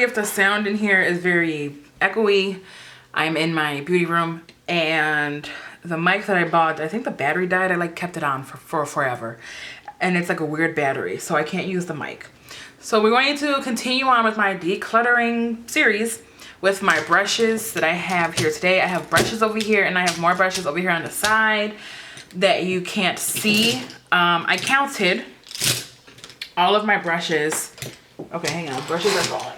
sorry if the sound in here is very echoey. I'm in my beauty room, and the mic that I bought, I think the battery died. I like kept it on for forever, and it's like a weird battery, so I can't use the mic. So we're going to continue on with my decluttering series with my brushes that I have here today. I have brushes over here, and I have more brushes over here on the side that you can't see. I counted all of my brushes. Okay, hang on, brushes are falling.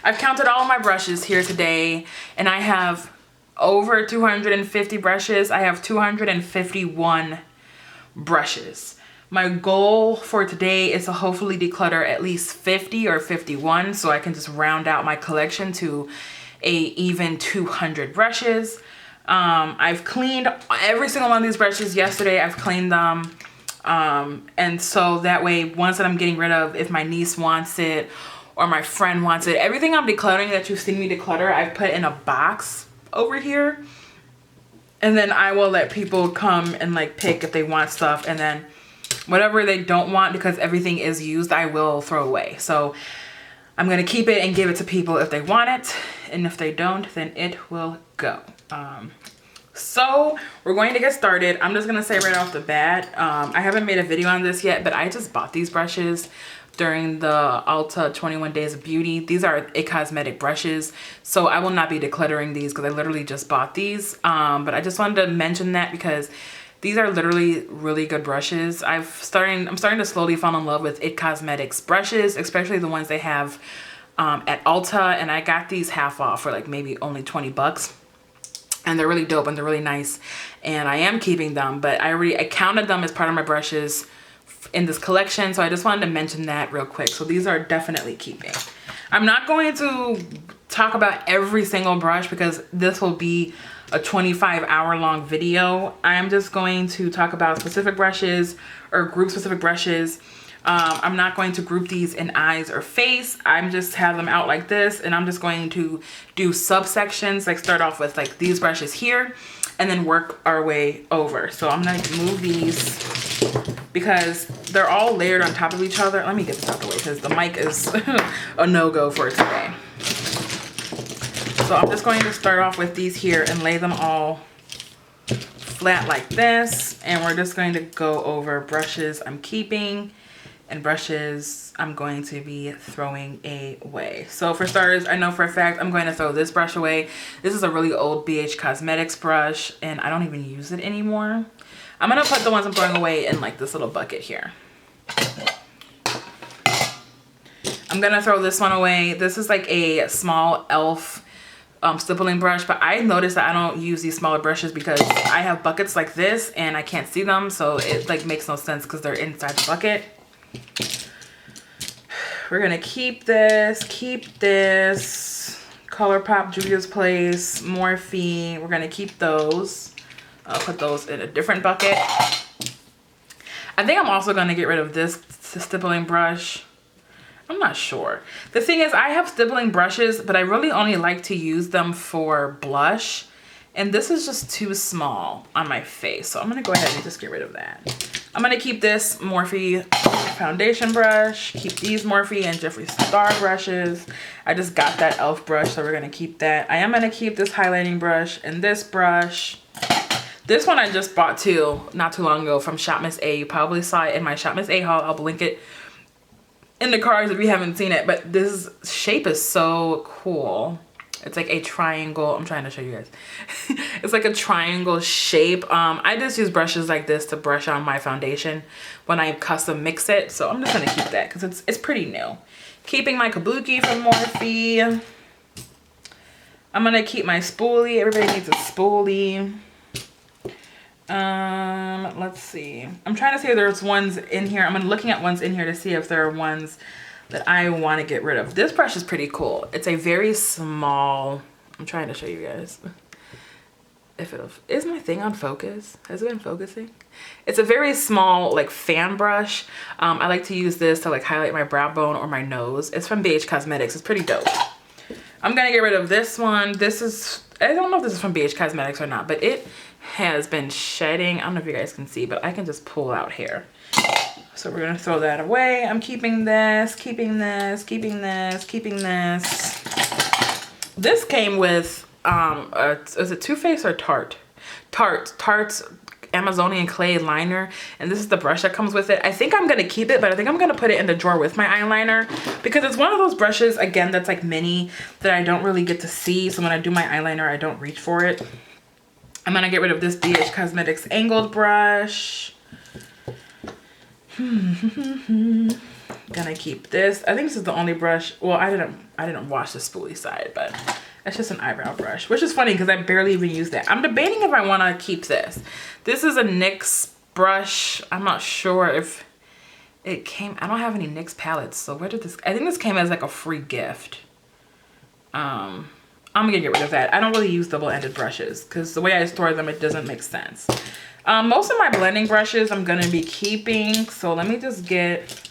I've counted all of my brushes here today, and I have over 250 brushes. I have 251 brushes. My goal for today is to hopefully declutter at least 50 or 51 so I can just round out my collection to a even 200 brushes. I've cleaned every single one of these brushes yesterday. I've cleaned them. And so that way, ones that I'm getting rid of, if my niece wants it or my friend wants it, everything I'm decluttering that you've seen me declutter, I've put in a box over here. And then I will let people come and like pick if they want stuff, and then whatever they don't want, because everything is used, I will throw away. So I'm gonna keep it and give it to people if they want it, and if they don't, then it will go. So we're going to get started. I'm just gonna say right off the bat, I haven't made a video on this yet, but I just bought these brushes during the Ulta 21 Days of Beauty. These are It Cosmetic brushes, so I will not be decluttering these because I literally just bought these. But I just wanted to mention that because these are literally really good brushes. I'm starting to slowly fall in love with It Cosmetics brushes, especially the ones they have at Ulta, and I got these half off for like maybe only 20 bucks. And they're really dope and they're really nice, and I am keeping them, but I counted them as part of my brushes in this collection, so I just wanted to mention that real quick. So these are definitely keeping. I'm not going to talk about every single brush because this will be a 25-hour long video. I'm just going to talk about specific brushes or group specific brushes. I'm not going to group these in eyes or face. I'm just have them out like this, and I'm just going to do subsections, like start off with like these brushes here and then work our way over. So I'm gonna move these because they're all layered on top of each other. Let me get this out the way because the mic is a no-go for today. So I'm just going to start off with these here and lay them all flat like this, and we're just going to go over brushes I'm keeping and brushes I'm going to be throwing away. So for starters, I know for a fact I'm going to throw this brush away. This is a really old BH Cosmetics brush, and I don't even use it anymore. I'm gonna put the ones I'm throwing away in like this little bucket here. I'm gonna throw this one away. This is like a small e.l.f. Stippling brush, but I noticed that I don't use these smaller brushes because I have buckets like this and I can't see them, so it like makes no sense because they're inside the bucket. We're gonna keep this ColourPop, Juvia's Place, Morphe. We're gonna keep those. I'll put those in a different bucket. I think I'm also gonna get rid of this stippling brush. I'm not sure. The thing is, I have stippling brushes, but I really only like to use them for blush, and this is just too small on my face, so I'm gonna go ahead and just get rid of that. I'm gonna keep this Morphe foundation brush, keep these Morphe and Jeffree Star brushes. I just got that e.l.f. brush, so we're gonna keep that. I am gonna keep this highlighting brush and this brush. This one I just bought too, not too long ago from Shop Miss A. You probably saw it in my Shop Miss A haul. I'll link it in the cards if you haven't seen it, but this shape is so cool. It's like a triangle. I'm trying to show you guys. It's like a triangle shape. I just use brushes like this to brush on my foundation when I custom mix it. So I'm just gonna keep that because it's pretty new. Keeping my kabuki from Morphe. I'm gonna keep my spoolie. Everybody needs a spoolie. Let's see. I'm trying to see if there's ones in here. I'm looking at ones in here to see if there are ones that I want to get rid of. This brush is pretty cool. It's a very small, I'm trying to show you guys. Is my thing on focus? Has it been focusing? It's a very small like fan brush. I like to use this to like highlight my brow bone or my nose. It's from BH Cosmetics. It's pretty dope. I'm gonna get rid of this one. This is, I don't know if this is from BH Cosmetics or not, but it has been shedding. I don't know if you guys can see, but I can just pull out hair. So we're gonna throw that away. I'm keeping this, keeping this, keeping this, keeping this. This came with, is it Too Faced or Tarte? Tarte's Amazonian clay liner, and this is the brush that comes with it. I think I'm gonna keep it, but I think I'm gonna put it in the drawer with my eyeliner because it's one of those brushes, again, that's like mini that I don't really get to see. So when I do my eyeliner, I don't reach for it. I'm gonna get rid of this BH Cosmetics angled brush. Gonna keep this. I think this is the only brush. Well, I didn't wash the spoolie side, but that's just an eyebrow brush, which is funny because I barely even use that. I'm debating if I want to keep this. This is a NYX brush. I'm not sure if it came. I don't have any NYX palettes, so where did this? I think this came as like a free gift. I'm gonna get rid of that. I don't really use double-ended brushes because the way I store them, it doesn't make sense. Most of my blending brushes I'm gonna be keeping, so let me just get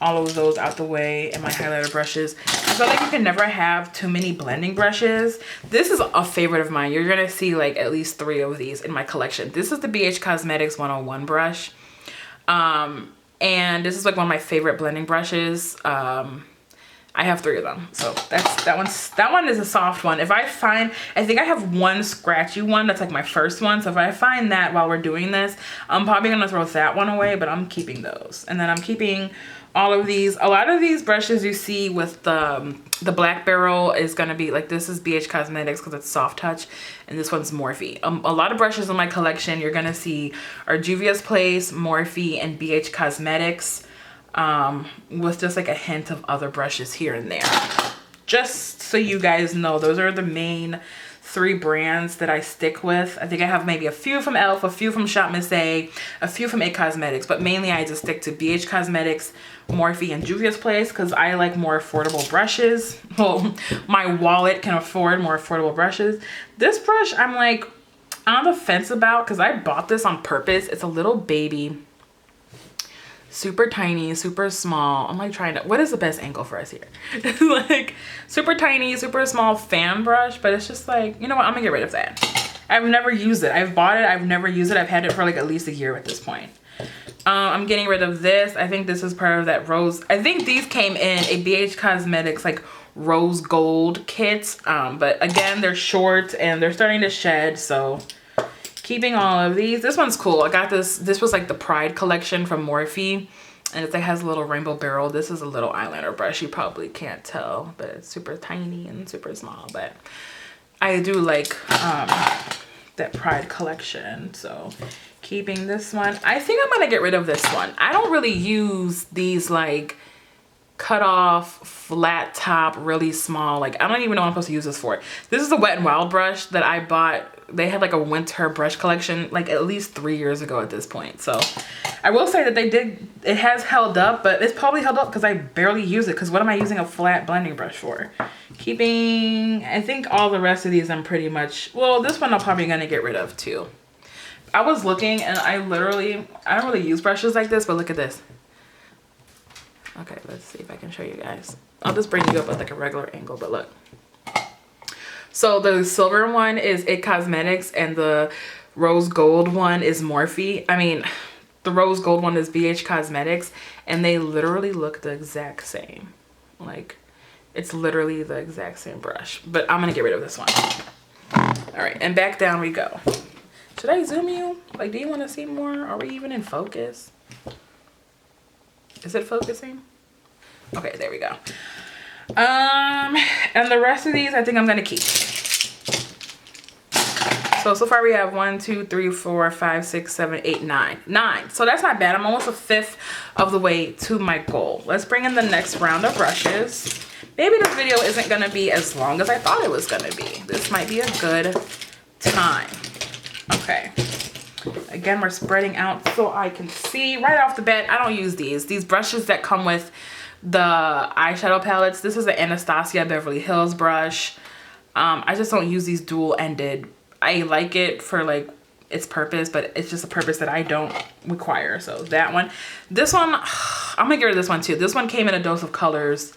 all of those out the way, and my highlighter brushes. I feel like you can never have too many blending brushes. This is a favorite of mine. You're gonna see like at least 3 of these in my collection. This is the BH Cosmetics 101 brush. And this is like one of my favorite blending brushes. I have 3 of them. So that one is a soft one. If I find, I think I have one scratchy one that's like my first one. So if I find that while we're doing this, I'm probably gonna throw that one away, but I'm keeping those. And then I'm keeping all of these. A lot of these brushes you see with the black barrel is gonna be like, this is BH Cosmetics because it's soft touch, and this one's Morphe. A lot of brushes in my collection you're gonna see are Juvia's Place, Morphe, and BH Cosmetics. With just like a hint of other brushes here and there. Just so you guys know, those are the main 3 brands that I stick with. I think I have maybe a few from e.l.f., a few from Shop Miss A, a few from IT Cosmetics, but mainly I just stick to BH Cosmetics, Morphe, and Juvia's Place because I like more affordable brushes. Well, my wallet can afford more affordable brushes. This brush I'm like on the fence about because I bought this on purpose. It's a little baby, super tiny, super small. I'm like trying to, what is the best angle for us here? Like super tiny, super small fan brush, but it's just like, you know what, I'm gonna get rid of that. I've never used it. I've bought it, I've never used it. I've had it for like at least a year at this point. I'm getting rid of this. I think this is part of that rose. I think these came in a BH Cosmetics like rose gold kit. But again, they're short and they're starting to shed, so keeping all of these. This one's cool. I got this. This was like the Pride collection from Morphe, and it has a little rainbow barrel. This is a little eyeliner brush. You probably can't tell, but it's super tiny and super small. But I do like that Pride collection. So keeping this one. I think I'm gonna get rid of this one. I don't really use these like cut off flat top really small, like I don't even know what I'm supposed to use this for. This is a Wet n Wild brush that I bought. They had like a winter brush collection like at least 3 years ago at this point. So I will say that it has held up, but it's probably held up because I barely use it, because what am I using a flat blending brush for? Keeping, I think all the rest of these I'm pretty much, well, this one I'm probably gonna get rid of too. I was looking and I don't really use brushes like this, but look at this. Okay, let's see if I can show you guys. I'll just bring you up at like a regular angle, but look. So the silver one is IT Cosmetics and the rose gold one is Morphe. I mean, the rose gold one is BH Cosmetics, and they literally look the exact same. Like, it's literally the exact same brush, but I'm gonna get rid of this one. All right, and back down we go. Should I zoom you? Like, do you wanna see more? Are we even in focus? Is it focusing? Okay, there we go. And the rest of these I think I'm gonna keep. So far we have 1, 2, 3, 4, 5, 6, 7, 8, 9. 9. So that's not bad. I'm almost a fifth of the way to my goal. Let's bring in the next round of brushes. Maybe this video isn't gonna be as long as I thought it was gonna be. This might be a good time. Okay. Again, we're spreading out so I can see. Right off the bat, I don't use these. These brushes that come with the eyeshadow palettes. This is the Anastasia Beverly Hills brush. I just don't use these dual-ended. I like it for like its purpose, but it's just a purpose that I don't require. So that one. This one, I'm gonna get rid of this one too. This one came in a Dose of Colors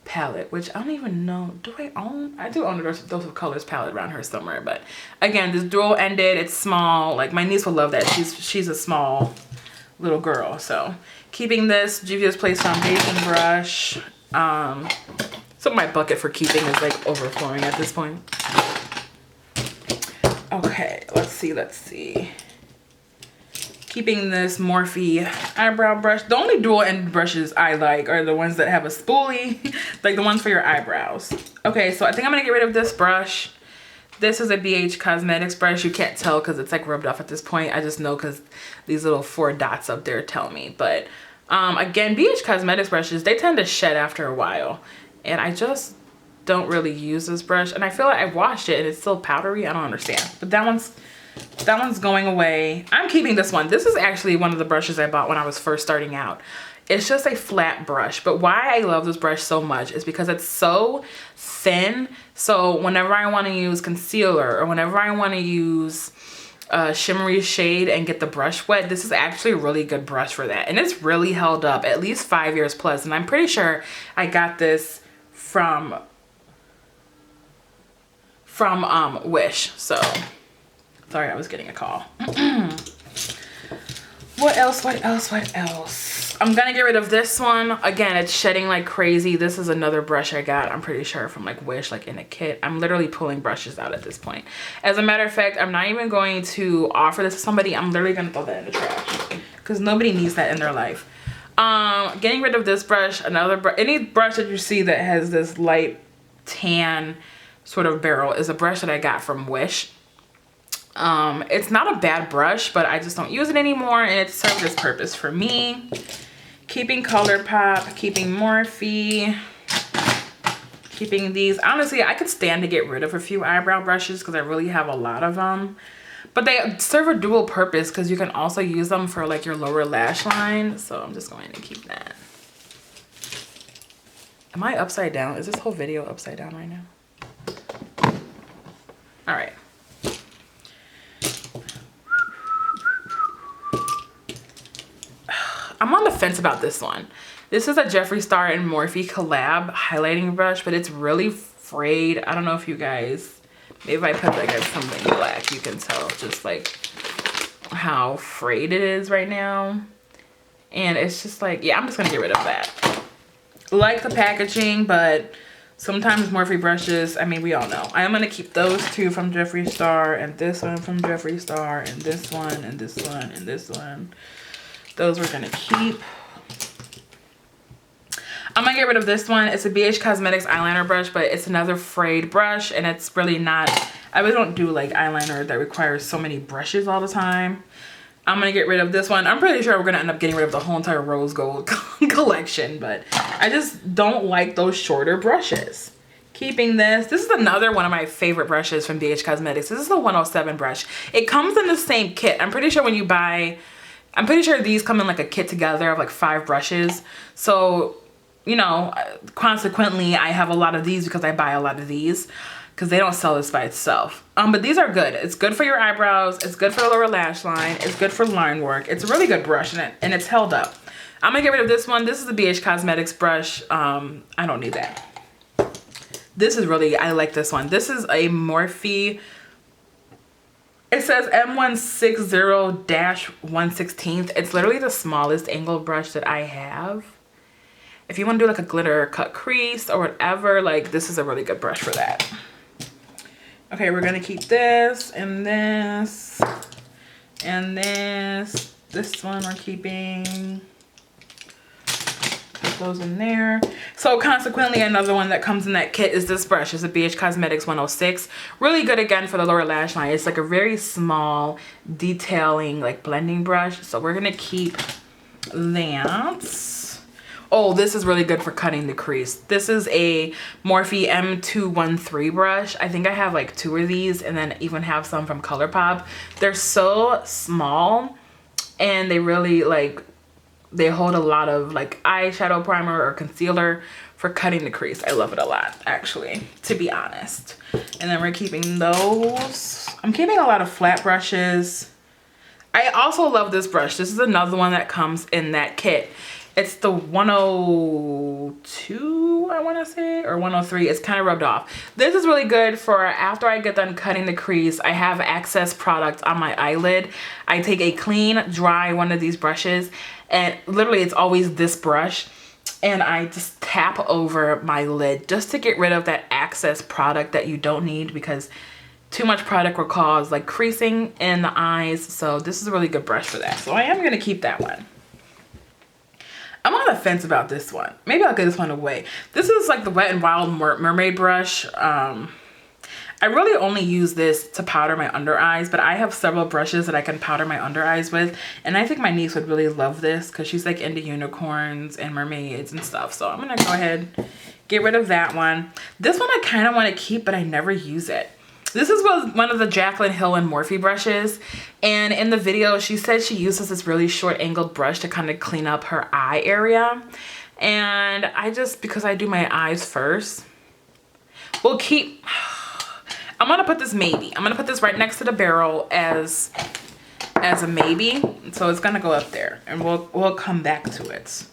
palette, which I don't even know. Do I own? I do own a Dose of Colors palette around here somewhere, but again, this dual ended, it's small. Like my niece will love that. She's a small little girl. So keeping this Juvia's Place foundation brush. So my bucket for keeping is like overflowing at this point. Okay, let's see. Keeping this Morphe eyebrow brush. The only dual end brushes I like are the ones that have a spoolie, like the ones for your eyebrows. Okay, so I think I'm gonna get rid of this brush. This is a BH Cosmetics brush. You can't tell because it's like rubbed off at this point. I just know because these little 4 dots up there tell me. But again, BH Cosmetics brushes, they tend to shed after a while. And I just don't really use this brush. And I feel like I washed it and it's still powdery. I don't understand. But that one's going away. I'm keeping this one. This is actually one of the brushes I bought when I was first starting out. It's just a flat brush, but why I love this brush so much is because it's so thin. So whenever I want to use concealer or whenever I want to use a shimmery shade and get the brush wet, this is actually a really good brush for that. And it's really held up at least 5 years plus. And I'm pretty sure I got this from Wish. So sorry, I was getting a call. What else? I'm gonna get rid of this one. Again, it's shedding like crazy. This is another brush I got, I'm pretty sure from like Wish, like in a kit. I'm literally pulling brushes out at this point. As a matter of fact, I'm not even going to offer this to somebody. I'm literally gonna throw that in the trash because nobody needs that in their life. Getting rid of this brush, any brush that you see that has this light tan sort of barrel is a brush that I got from Wish. It's not a bad brush, but I just don't use it anymore, and it served its purpose for me. Keeping ColourPop, keeping Morphe, keeping these. Honestly, I could stand to get rid of a few eyebrow brushes because I really have a lot of them. But they serve a dual purpose because you can also use them for like your lower lash line. So I'm just going to keep that. Am I upside down? Is this whole video upside down right now? All right. I'm on the fence about this one. This is a Jeffree Star and Morphe collab highlighting brush, but it's really frayed. I don't know if you guys, maybe if I put like something black, you can tell just like how frayed it is right now. And it's just like, yeah, I'm just gonna get rid of that. Like the packaging, but sometimes Morphe brushes, I mean, we all know. I am gonna keep those 2 from Jeffree Star, and this one from Jeffree Star, and this one, and this one, and this one. Those we're gonna keep. I'm gonna get rid of this one. It's a BH Cosmetics eyeliner brush, but it's another frayed brush, and it's really not, I really don't do like eyeliner that requires so many brushes all the time. I'm gonna get rid of this one. I'm pretty sure we're gonna end up getting rid of the whole entire rose gold collection, but I just don't like those shorter brushes. Keeping this. This is another one of my favorite brushes from BH Cosmetics. This is the 107 brush. It comes in the same kit. I'm pretty sure when you buy, I'm pretty sure these come in like a kit together of like 5 brushes. So, you know, consequently, I have a lot of these because I buy a lot of these because they don't sell this by itself. But these are good. It's good for your eyebrows. It's good for the lower lash line. It's good for line work. It's a really good brush and it's held up. I'm gonna get rid of this one. This is the BH Cosmetics brush. I don't need that. This is really, I like this one. This is a Morphe. It says M160-116. It's literally the smallest angle brush that I have. If you want to do like a glitter cut crease or whatever, like this is a really good brush for that. Okay, we're gonna keep this and this and this. This one we're keeping. Put those in there. So consequently, another one that comes in that kit is this brush. It's a BH Cosmetics 106. Really good again for the lower lash line. It's like a very small detailing like blending brush. So we're gonna keep that. Oh, this is really good for cutting the crease. This is a Morphe M213 brush. I think I have like 2 of these and then even have some from ColourPop. They're so small and they really like, they hold a lot of like eyeshadow primer or concealer for cutting the crease. I love it a lot, actually, to be honest. And then we're keeping those. I'm keeping a lot of flat brushes. I also love this brush. This is another one that comes in that kit. It's the 102, I want to say, or 103. It's kind of rubbed off. This is really good for after I get done cutting the crease. I have excess product on my eyelid. I take a clean, dry one of these brushes, and literally it's always this brush, and I just tap over my lid just to get rid of that excess product that you don't need, because too much product will cause like creasing in the eyes. So this is a really good brush for that. So I am going to keep that one. I'm on the fence about this one. Maybe I'll get this one away. This is like the Wet n Wild mermaid brush. I really only use this to powder my under eyes, but I have several brushes that I can powder my under eyes with. And I think my niece would really love this because she's like into unicorns and mermaids and stuff. So I'm gonna go ahead, get rid of that one. This one I kind of want to keep, but I never use it. This is one of the Jaclyn Hill and Morphe brushes. And in the video, she said she uses this really short angled brush to kind of clean up her eye area. And I just, because I do my eyes first, we'll keep, I'm gonna put this maybe. I'm gonna put this right next to the barrel as a maybe. So it's gonna go up there and we'll come back to it.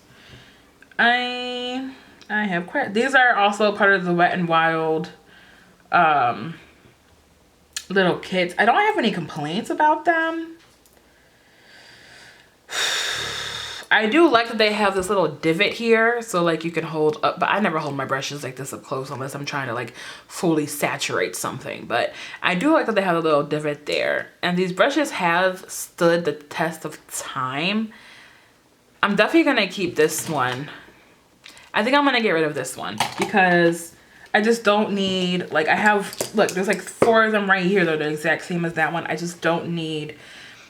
I have quite, these are also part of the Wet n Wild, little kits. I don't have any complaints about them. I do like that they have this little divot here, so like you can hold up, but I never hold my brushes like this up close unless I'm trying to like fully saturate something. But I do like that they have a little divot there, and these brushes have stood the test of time. I'm definitely gonna keep this one. I think I'm gonna get rid of this one because I just don't need, like I have, look, there's like 4 of them right here that are the exact same as that one. I just don't need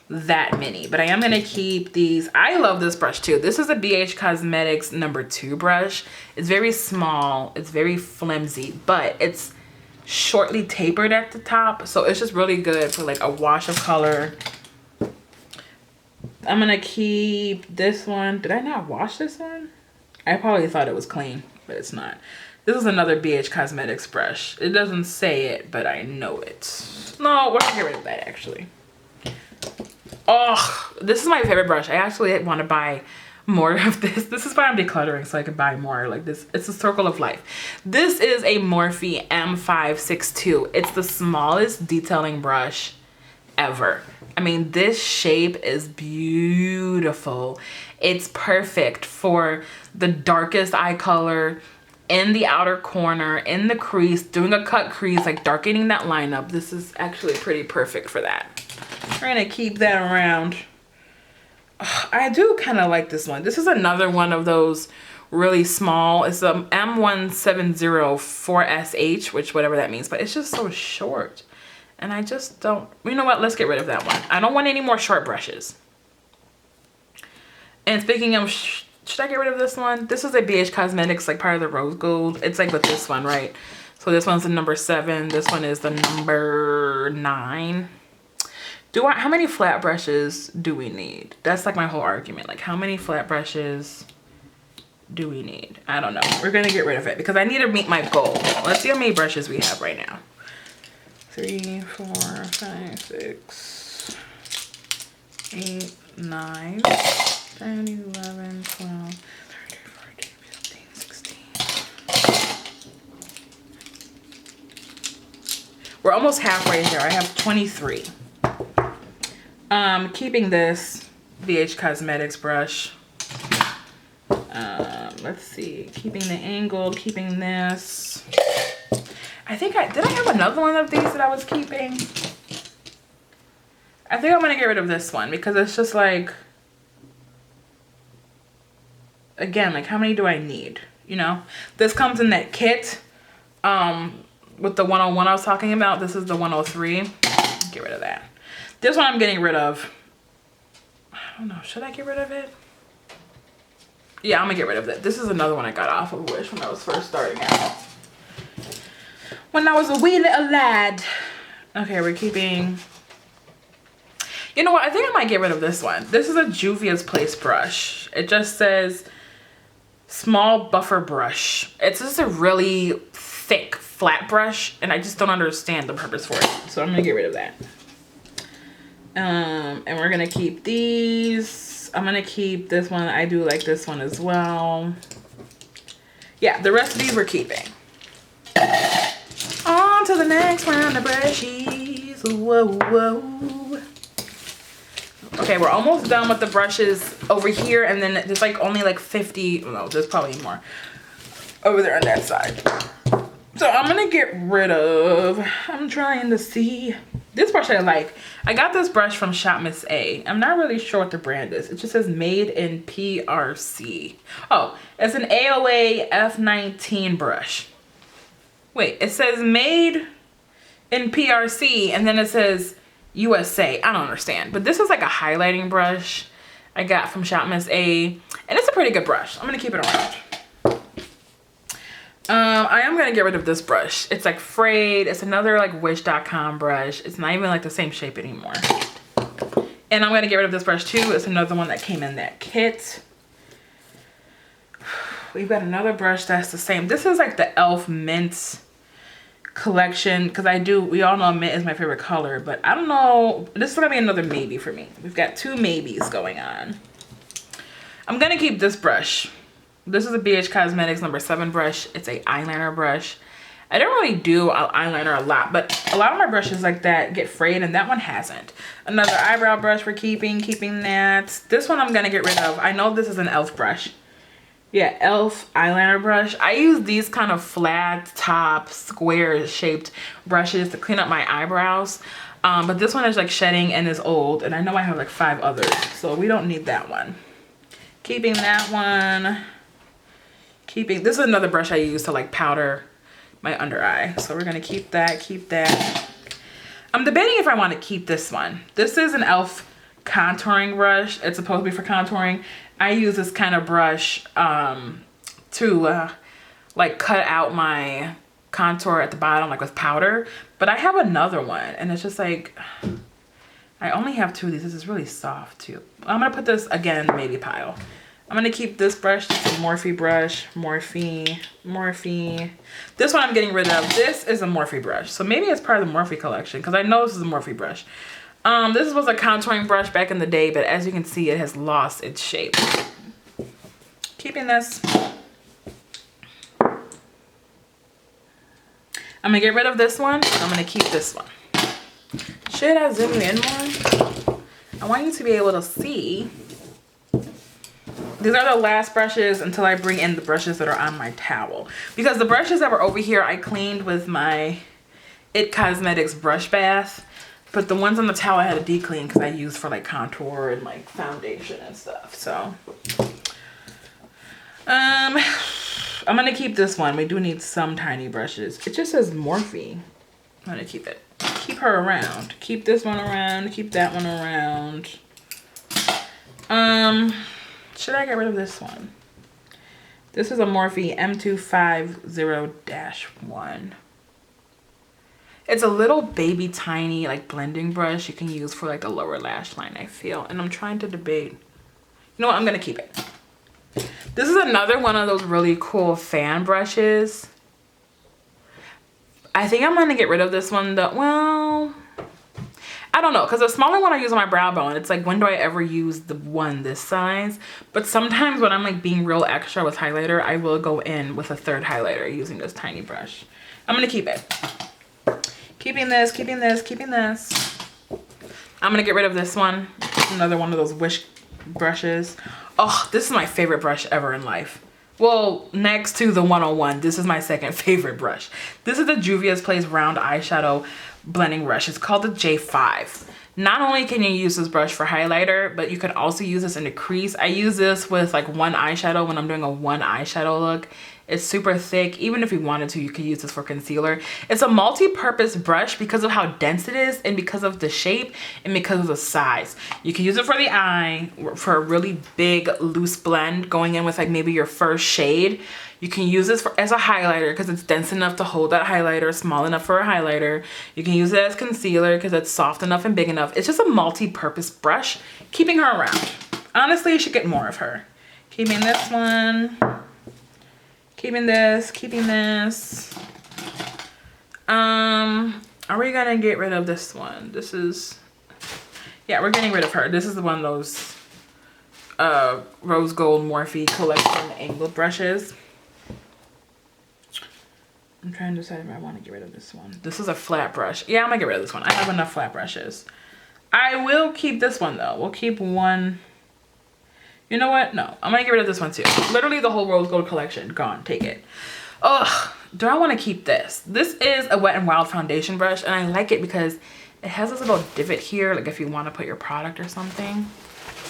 that many, but I am going to keep these. I love this brush too. This is a BH Cosmetics #2 brush. It's very small. It's very flimsy, but it's shortly tapered at the top. So it's just really good for like a wash of color. I'm going to keep this one. Did I not wash this one? I probably thought it was clean, but it's not. This is another BH Cosmetics brush. It doesn't say it, but I know it. No, we're gonna get rid of that actually. Oh, this is my favorite brush. I actually want to buy more of this. This is why I'm decluttering, so I can buy more like this. It's a circle of life. This is a Morphe M562. It's the smallest detailing brush ever. I mean, this shape is beautiful. It's perfect for the darkest eye color, in the outer corner, in the crease, doing a cut crease, like darkening that line up. This is actually pretty perfect for that. We're gonna keep that around. I do kind of like this one. This is another one of those really small. It's a M170 4SH, which whatever that means, but it's just so short. And I just don't, you know what? Let's get rid of that one. I don't want any more short brushes. And speaking of, should I get rid of this one? This is a BH Cosmetics, like part of the rose gold. It's like with this one, right? So this one's the #7. This one is the #9. How many flat brushes do we need? That's like my whole argument. Like how many flat brushes do we need? I don't know. We're gonna get rid of it because I need to meet my goal. Let's see how many brushes we have right now. 3, 4, 5, 6, 8, 9, 10, 11, 12, 13, 14, 15, 16. We're almost halfway there. I have 23. Keeping this BH Cosmetics brush. Let's see. Keeping the angle, keeping this. I think did I have another one of these that I was keeping? I think I'm gonna get rid of this one because it's just like, again, like how many do I need? You know, this comes in that kit with the 101 I was talking about. This is the 103. Get rid of that. This one I'm getting rid of. I don't know, should I get rid of it? Yeah, I'm gonna get rid of it. This is another one I got off of Wish when I was first starting out. When I was a wee little lad. Okay, we're keeping, you know what? I think I might get rid of this one. This is a Juvia's Place brush. It just says small buffer brush. It's just a really thick flat brush and I just don't understand the purpose for it. So I'm gonna get rid of that. And we're gonna keep these. I'm gonna keep this one. I do like this one as well. Yeah, the rest of these we're keeping. On to the next round of brushes. Whoa, whoa. Okay, we're almost done with the brushes over here, and then there's like only like 50, no, there's probably more over there on that side. So I'm gonna get rid of, I'm trying to see, this brush I like. I got this brush from Shop Miss A. I'm not really sure what the brand is. It just says made in PRC. Oh, it's an AOA F19 brush. Wait, it says made in PRC and then it says USA. I don't understand. But this is like a highlighting brush I got from Shop Miss A. And it's a pretty good brush. I'm gonna keep it around. I am gonna get rid of this brush. It's like frayed. It's another like wish.com brush. It's not even like the same shape anymore. And I'm gonna get rid of this brush too. It's another one that came in that kit. We've got another brush that's the same. This is like the e.l.f. Mint collection, because we all know mint is my favorite color, but I don't know. This is gonna be another maybe for me. We've got two maybes going on. I'm gonna keep this brush. This is a BH Cosmetics number 7 brush. It's a eyeliner brush. I don't really do eyeliner a lot, but a lot of my brushes like that get frayed, and that one hasn't. Another eyebrow brush we're keeping that. This one I'm gonna get rid of. I know this is an e.l.f. brush. Yeah, e.l.f. eyeliner brush. I use these kind of flat top, square shaped brushes to clean up my eyebrows. But this one is like shedding and is old, and I know I have like 5 others, so we don't need that one. Keeping that one. This is another brush I use to like powder my under eye. So we're gonna keep that. I'm debating if I want to keep this one. This is an e.l.f. contouring brush. It's supposed to be for contouring. I use this kind of brush to like cut out my contour at the bottom, like with powder. But I have another one, and it's just like, I only have 2 of these. This is really soft too. I'm gonna put this again, maybe pile. I'm gonna keep this brush, it's a Morphe brush, Morphe. This one I'm getting rid of. This is a Morphe brush. So maybe it's part of the Morphe collection, because I know this is a Morphe brush. This was a contouring brush back in the day, but as you can see, it has lost its shape. Keeping this. I'm gonna get rid of this one. I'm gonna keep this one. Should I zoom you in more? I want you to be able to see. These are the last brushes until I bring in the brushes that are on my towel. Because the brushes that were over here, I cleaned with my IT Cosmetics brush bath. But the ones on the towel I had to de-clean because I used for like contour and like foundation and stuff. So, I'm gonna keep this one. We do need some tiny brushes. It just says Morphe. I'm gonna keep it. Keep her around. Keep this one around. Keep that one around. Should I get rid of this one? This is a Morphe M250-1. It's a little baby tiny like blending brush you can use for like the lower lash line, I feel. And I'm trying to debate. You know what? I'm gonna keep it. This is another one of those really cool fan brushes. I think I'm gonna get rid of this one though. Well, I don't know, because the smaller one I use on my brow bone, it's like, when do I ever use the one this size? But sometimes when I'm like being real extra with highlighter, I will go in with a 3rd highlighter using this tiny brush. I'm gonna keep it. Keeping this. I'm gonna get rid of this one. Another one of those Wish brushes. Oh, this is my favorite brush ever in life. Well, next to the 101, this is my 2nd favorite brush. This is the Juvia's Place Round Eyeshadow Blending Brush. It's called the J5. Not only can you use this brush for highlighter, but you can also use this in the crease. I use this with like one eyeshadow when I'm doing a one eyeshadow look. It's super thick. Even if you wanted to, you could use this for concealer. It's a multi-purpose brush because of how dense it is, and because of the shape, and because of the size. You can use it for the eye, for a really big loose blend going in with like maybe your first shade. You can use this as a highlighter because it's dense enough to hold that highlighter, small enough for a highlighter. You can use it as concealer because it's soft enough and big enough. It's just a multi-purpose brush, keeping her around. Honestly, you should get more of her. Keeping this one. Keeping this. Are we gonna get rid of this one? This is, yeah, we're getting rid of her. This is one of those rose gold Morphe collection angled brushes. I'm trying to decide if I want to get rid of this one. This is a flat brush. Yeah, I'm gonna get rid of this one. I have enough flat brushes. I will keep this one though. We'll keep one. You know what? No, I'm gonna get rid of this one too. Literally the whole rose gold collection, gone, take it. Ugh, do I wanna keep this? This is a Wet n Wild foundation brush and I like it because it has this little divot here, like if you wanna put your product or something.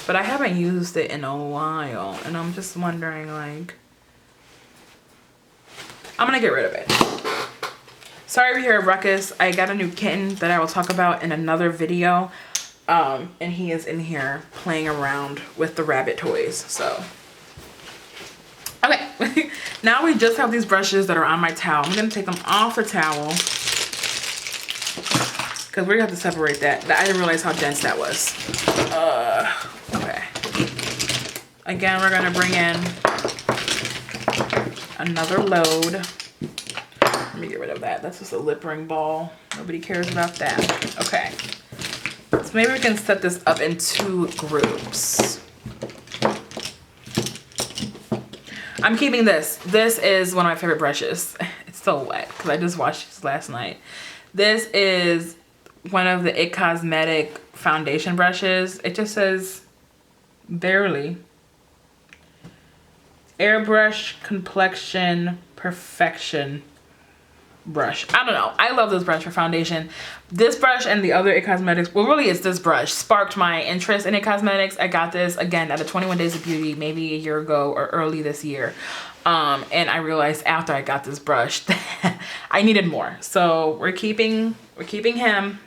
But I haven't used it in a while and I'm just wondering like, I'm gonna get rid of it. Sorry if you hear a ruckus. I got a new kitten that I will talk about in another video. And he is in here playing around with the rabbit toys, so. Okay, now we just have these brushes that are on my towel. I'm gonna take them off the towel because we're gonna have to separate that. I didn't realize how dense that was. Okay. Again, we're gonna bring in another load. Let me get rid of that. That's just a lip ring ball. Nobody cares about that. Okay. So maybe we can set this up in 2 groups. I'm keeping this. This is one of my favorite brushes. It's so wet because I just washed this last night. This is one of the It Cosmetic foundation brushes. It just says barely. Airbrush Complexion Perfection brush. I don't know. I love this brush for foundation. This brush and the other It Cosmetics, well really it's this brush, sparked my interest in It Cosmetics. I got this again at the 21 Days of Beauty maybe a year ago or early this year. And I realized after I got this brush that I needed more. So we're keeping him.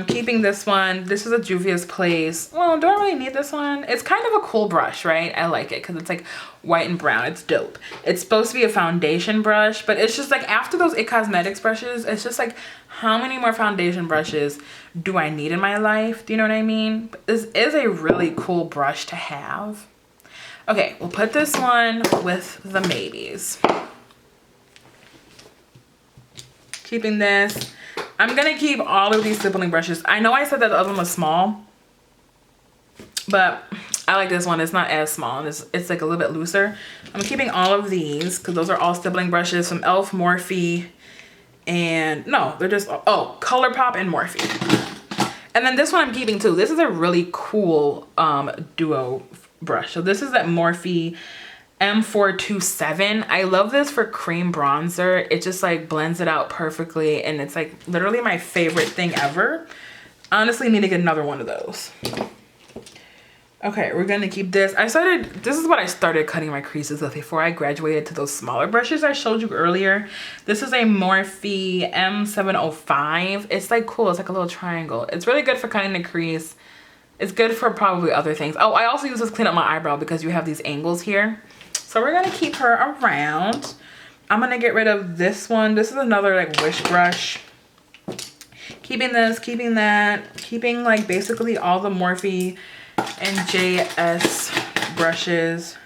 Keeping this one. This is a Juvia's Place. Well, do I really need this one? It's kind of a cool brush, right? I like it because it's like white and brown. It's dope. It's supposed to be a foundation brush, but it's just like after those It Cosmetics brushes, it's just like how many more foundation brushes do I need in my life? Do you know what I mean? This is a really cool brush to have. Okay, we'll put this one with the maybes. Keeping this. I'm gonna keep all of these sibling brushes. I know I said that the other one was small, but I like this one. It's not as small. It's like a little bit looser. I'm keeping all of these because those are all sibling brushes from e.l.f., Morphe, and no, they're just, oh, ColourPop and Morphe. And then this one I'm keeping too. This is a really cool duo brush. So this is that Morphe M427. I love this for cream bronzer. It just like blends it out perfectly and it's like literally my favorite thing ever. Honestly, need to get another one of those. Okay, we're gonna keep this. This is what I started cutting my creases with before I graduated to those smaller brushes I showed you earlier. This is a Morphe M705. It's like cool, it's like a little triangle. It's really good for cutting the crease. It's good for probably other things. Oh, I also use this to clean up my eyebrow because you have these angles here. So we're gonna keep her around. I'm gonna get rid of this one. This is another like wish brush. Keeping this, keeping that, keeping like basically all the Morphe and JS brushes.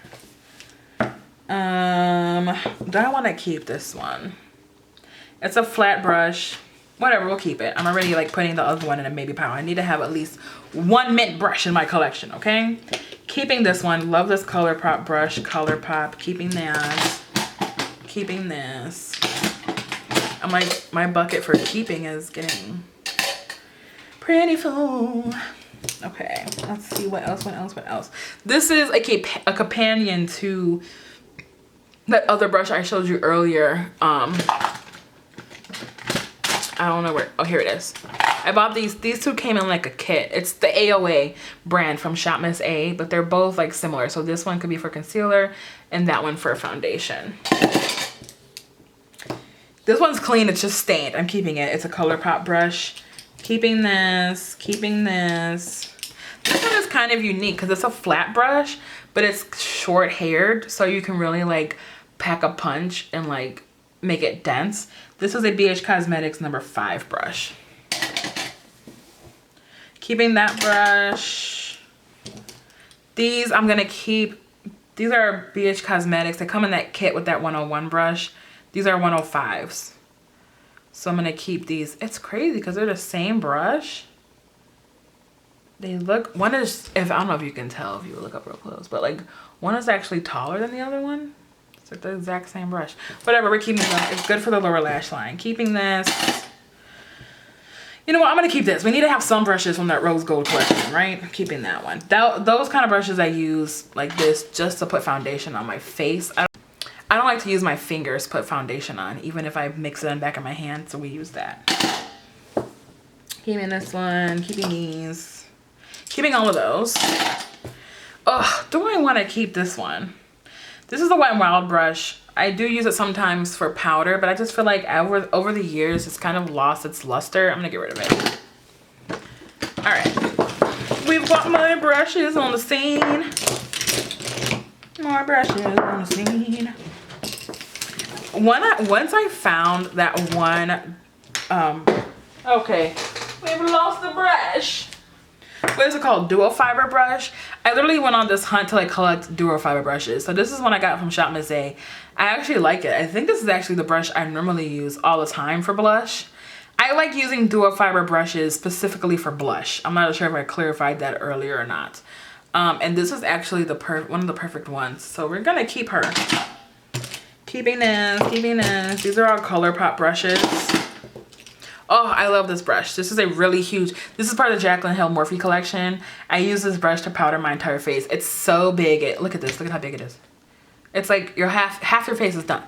Do I wanna keep this one? It's a flat brush. Whatever, we'll keep it. I'm already like putting the other one in a maybe pile. I need to have at least one mint brush in my collection, okay? Keeping this one. Love this ColourPop brush. ColourPop. Keeping that. Keeping this. I'm like, my bucket for keeping is getting pretty full. Okay, let's see what else. This is a companion to that other brush I showed you earlier. I don't know where, oh, here it is. I bought these two came in like a kit. It's the AOA brand from Shop Miss A, but they're both like similar. So this one could be for concealer and that one for foundation. This one's clean, it's just stained. I'm keeping it. It's a ColourPop brush. Keeping this, keeping this. This one is kind of unique because it's a flat brush, but it's short haired. So you can really like pack a punch and like make it dense. This is a BH Cosmetics number 5 brush. Keeping that brush. These I'm gonna keep. These are BH Cosmetics. They come in that kit with that 101 brush. These are 105s. So I'm gonna keep these. It's crazy because they're the same brush. They look, one is, if I don't know if you can tell if you look up real close, but like one is actually taller than the other one. It's like the exact same brush. Whatever, we're keeping them. It's good for the lower lash line. Keeping this. You know what, I'm gonna keep this. We need to have some brushes from that rose gold collection, right? Keeping that one. Those kind of brushes I use like this just to put foundation on my face. I don't like to use my fingers to put foundation on, even if I mix it in the back of my hand, so we use that. Keeping this one, keeping these, keeping all of those. Oh, do I want to keep this one? This is the Wet n Wild brush. I do use it sometimes for powder, but I just feel like over the years, it's kind of lost its luster. I'm gonna get rid of it. All right, we've got my brushes on the scene. More brushes on the scene. Once I found that one, okay, we've lost the brush. What is it called? Duo fiber brush. I literally went on this hunt to like collect duo fiber brushes. So this is one I got from Shop Miss A. I actually like it. I think this is actually the brush I normally use all the time for blush. I like using duo fiber brushes specifically for blush. I'm not sure if I clarified that earlier or not. And this is actually one of the perfect ones. So we're gonna keep her. Keeping this, keeping this. These are all ColourPop brushes. Oh, I love this brush. This is a really huge, this is part of the Jaclyn Hill Morphe collection. I use this brush to powder my entire face. It's so big. Look at this, look at how big it is. It's like your half your face is done.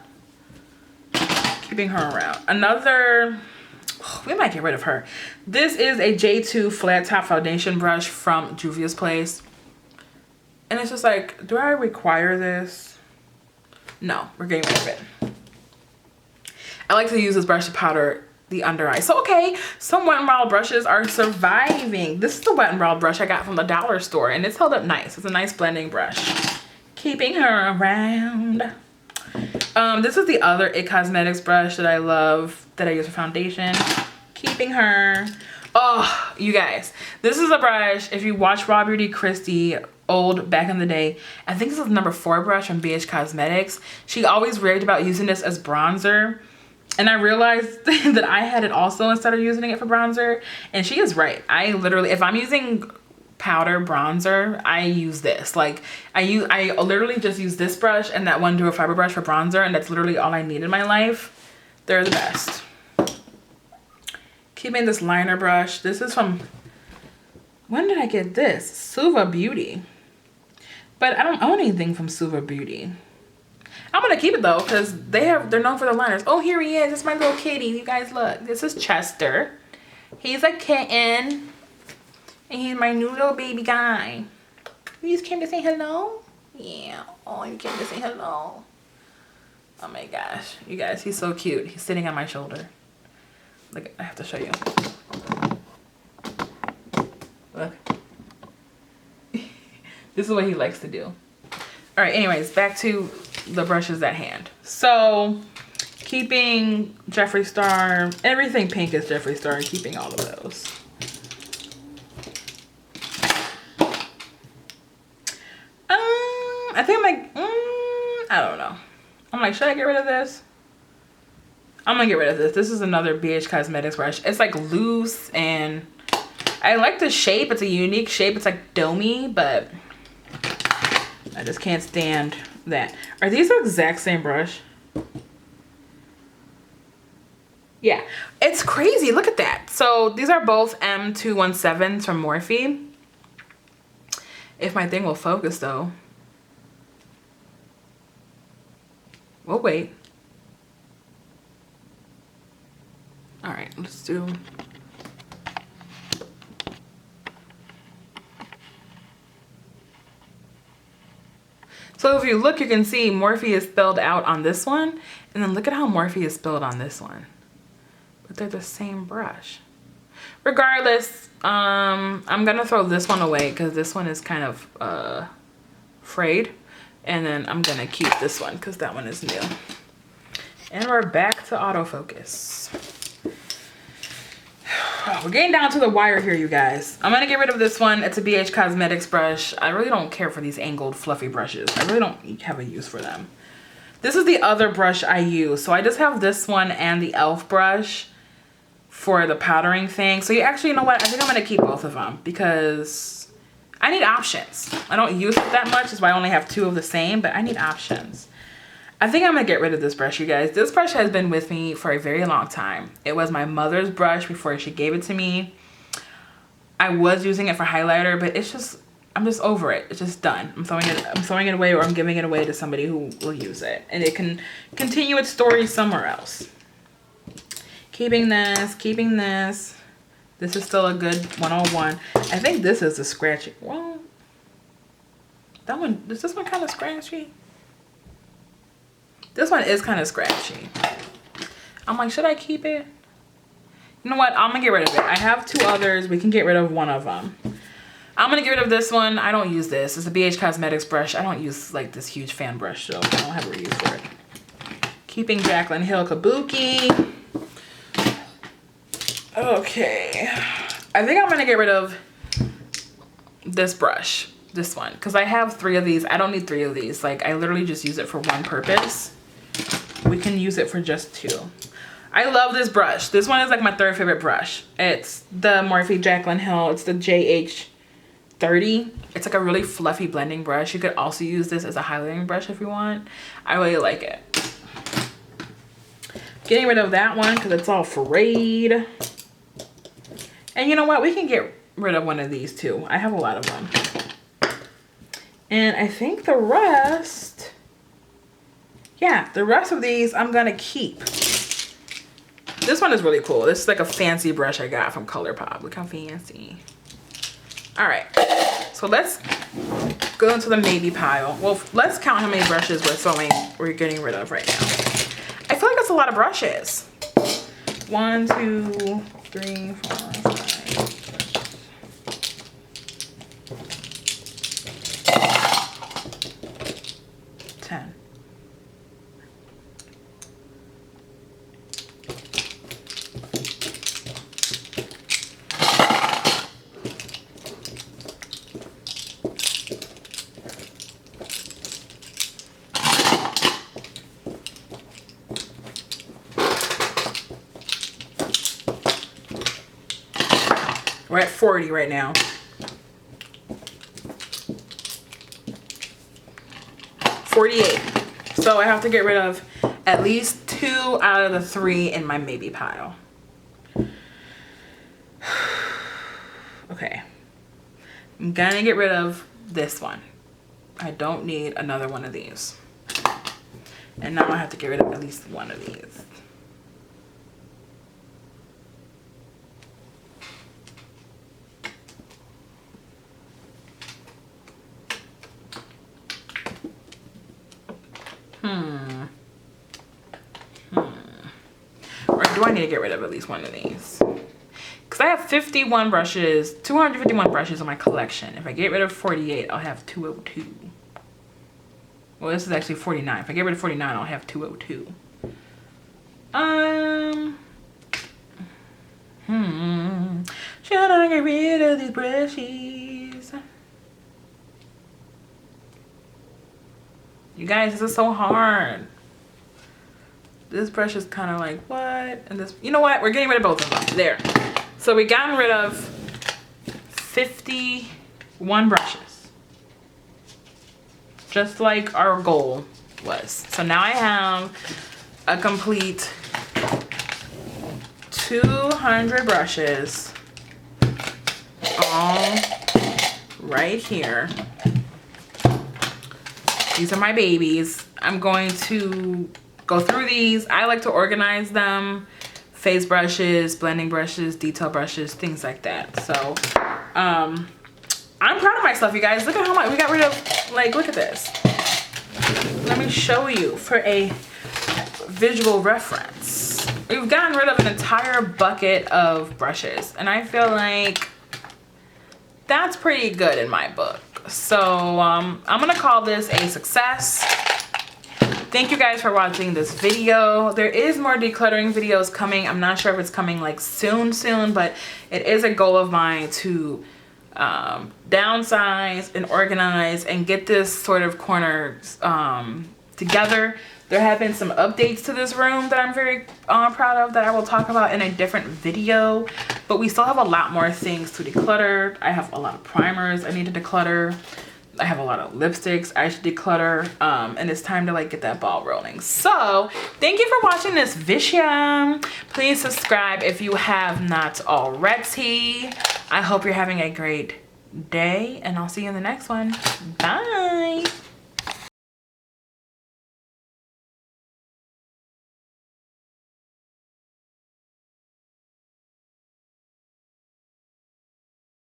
Keeping her around. Another, we might get rid of her. This is a J2 flat top foundation brush from Juvia's Place. And it's just like, do I require this? No, we're getting rid of it. I like to use this brush to powder the under eye. So okay, some Wet n Wild brushes are surviving. This is the Wet n Wild brush I got from the dollar store, and it's held up nice. It's a nice blending brush. Keeping her around. This is the other It Cosmetics brush that I love, that I use for foundation. Keeping her. Oh, you guys, this is a brush, if you watch Raw Beauty Christy old back in the day, I think this is number 4 brush from BH Cosmetics. She always raved about using this as bronzer. And I realized that I had it also instead of using it for bronzer. And she is right. I literally, if I'm using powder bronzer, I use this. Like I literally just use this brush and that one duo fiber brush for bronzer. And that's literally all I need in my life. They're the best. Keeping this liner brush. This is from, when did I get this? Suva Beauty. But I don't own anything from Suva Beauty. I'm gonna keep it though, because they're known for the liners. Oh, here he is. It's my little kitty. You guys look. This is Chester. He's a kitten. And he's my new little baby guy. You just came to say hello? Yeah. Oh, you came to say hello. Oh my gosh. You guys, he's so cute. He's sitting on my shoulder. Look, I have to show you. Look. This is what he likes to do. All right, anyways, back to the brushes at hand. So keeping Jeffree Star, everything pink is Jeffree Star, and keeping all of those. I think I'm like, I don't know. I'm like, should I get rid of this? I'm gonna get rid of this. This is another BH Cosmetics brush. It's like loose and I like the shape. It's a unique shape. It's like domey, but I just can't stand that. Are these the exact same brush? Yeah, it's crazy. Look at that. So these are both M217s from Morphe. If my thing will focus though. We'll wait. All right, let's do. So if you look, you can see Morphe is spelled out on this one, and then look at how Morphe is spelled on this one. But they're the same brush. Regardless, I'm gonna throw this one away because this one is kind of frayed. And then I'm gonna keep this one because that one is new. And we're back to autofocus. We're getting down to the wire here, you guys. I'm gonna get rid of this one. It's a BH Cosmetics brush. I really don't care for these angled fluffy brushes. I really don't have a use for them. This is the other brush I use. So I just have this one and the e.l.f. brush for the powdering thing. So you know what? I think I'm gonna keep both of them because I need options. I don't use it that much. That's why I only have 2 of the same, but I need options. I think I'm gonna get rid of this brush, you guys. This brush has been with me for a very long time. It was my mother's brush before she gave it to me. I was using it for highlighter, but I'm just over it. It's just done. I'm throwing it away, or I'm giving it away to somebody who will use it. And it can continue its story somewhere else. Keeping this. This is still a good 101. I think this is the scratchy. Well, that one, is this one kind of scratchy? This one is kind of scratchy. I'm like, should I keep it? You know what? I'm gonna get rid of it. I have 2 others. We can get rid of one of them. I'm gonna get rid of this one. I don't use this. It's a BH Cosmetics brush. I don't use like this huge fan brush, so I don't have a use for it. Keeping Jaclyn Hill Kabuki. Okay. I think I'm gonna get rid of this brush, this one, because I have 3 of these. I don't need 3 of these. Like, I literally just use it for one purpose. We can use it for just 2. I love this brush. This one is like my 3rd favorite brush. It's the Morphe Jaclyn Hill. It's the JH30. It's like a really fluffy blending brush. You could also use this as a highlighting brush if you want. I really like it. Getting rid of that one because it's all frayed. And you know what? We can get rid of one of these too. I have a lot of them. And I think the rest, yeah, the rest of these I'm gonna keep. This one is really cool. This is like a fancy brush I got from ColourPop. Look how fancy. All right, so let's go into the maybe pile. Well, let's count how many brushes we're getting rid of right now. I feel like that's a lot of brushes. 1, 2, 3, 4, 5. 10. We're at 40 right now. 48. So I have to get rid of at least 2 out of the 3 in my maybe pile. Okay. I'm gonna get rid of this one. I don't need another one of these. And now I have to get rid of at least one of these. Or do I need to get rid of at least one of these? Because I have 51 brushes, 251 brushes in my collection. If I get rid of 48, I'll have 202. Well, this is actually 49. If I get rid of 49, I'll have 202. Should I get rid of these brushes? You guys, this is so hard. This brush is kind of like, what? And this, you know what? We're getting rid of both of them. There. So we gotten rid of 51 brushes. Just like our goal was. So now I have a complete 200 brushes all right here. These are my babies. I'm going to go through these. I like to organize them. Face brushes, blending brushes, detail brushes, things like that. So I'm proud of myself, you guys. Look at how much we got rid of. Like, look at this. Let me show you for a visual reference. We've gotten rid of an entire bucket of brushes, and I feel like that's pretty good in my book. So I'm gonna call this a success. Thank you guys for watching this video. There is more decluttering videos coming. I'm not sure if it's coming like soon, but it is a goal of mine to downsize and organize and get this sort of corner together There have been some updates to this room that I'm very proud of that I will talk about in a different video. But we still have a lot more things to declutter. I have a lot of primers I need to declutter. I have a lot of lipsticks I should declutter. And it's time to like get that ball rolling. So thank you for watching this video. Please subscribe if you have not already. I hope you're having a great day and I'll see you in the next one. Bye.